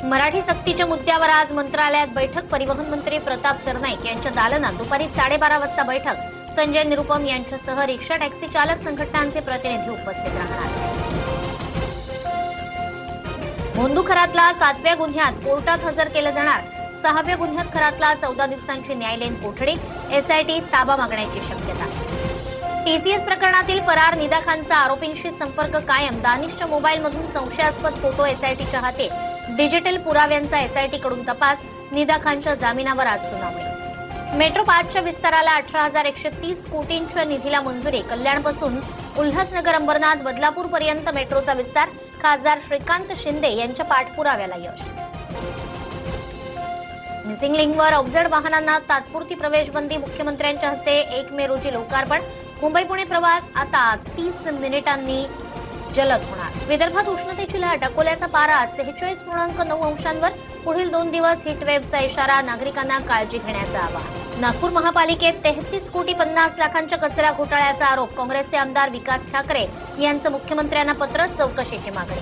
मराठी सक्तीच्या मुद्द्यावर आज मंत्रालयात बैठक. परिवहन मंत्री प्रताप सरनाईक यांच्या दालनात दुपारी 12:30 वाजता बैठक. संजय निरुपम यांच्यासह रिक्षा टॅक्सी चालक संघटनांचे प्रतिनिधी उपस्थित राहणार. मोंदू खरातला 7व्या गुन्ह्यात कोर्टात हजर केलं जाणार. 6व्या गुन्ह्यात खरातला 14 दिवसांची न्यायालयीन कोठडी. एसआयटी ताबा मागण्याची शक्यता. टीसीएस प्रकरणातील फरार निदा खानचा आरोपींशी संपर्क कायम. दानिशच्या मोबाईलमधून संशयास्पद फोटो एसआयटीच्या हाती. डिजिटल पुराव्यांचा एसआयटीकडून तपास. निदा खानच्या जामिनावर आज सुनावणी. मेट्रो 5च्या विस्ताराला 18,130 कोटींच्या निधीला मंजुरी. कल्याणपासून उल्हासनगर, अंबरनाथ, बदलापूरपर्यंत मेट्रोचा विस्तार. खासदार श्रीकांत शिंदे यांच्या पाठपुराव्याला यश. मिसिंग लिंकवर अवजड वाहनांना तात्पुरती प्रवेशबंदी. मुख्यमंत्र्यांच्या हस्ते 1 मे रोजी लोकार्पण. मुंबई पुणे प्रवास आता 30 मिनिटांनी जलद होणार. विदर्भात उष्णतेची लाट. अकोल्याचा पारा 46.9 अंशांवर. पुढील 2 दिवस हीटवेव्हचा इशारा. नागरिकांना काळजी घेण्याचं आवाहन. नागपूर महापालिकेत 33 कोटी 50 लाखांच्या कचरा घोटाळ्याचा आरोप. काँग्रेसचे आमदार विकास ठाकरे यांचं मुख्यमंत्र्यांना पत्र. चौकशीची मागणी.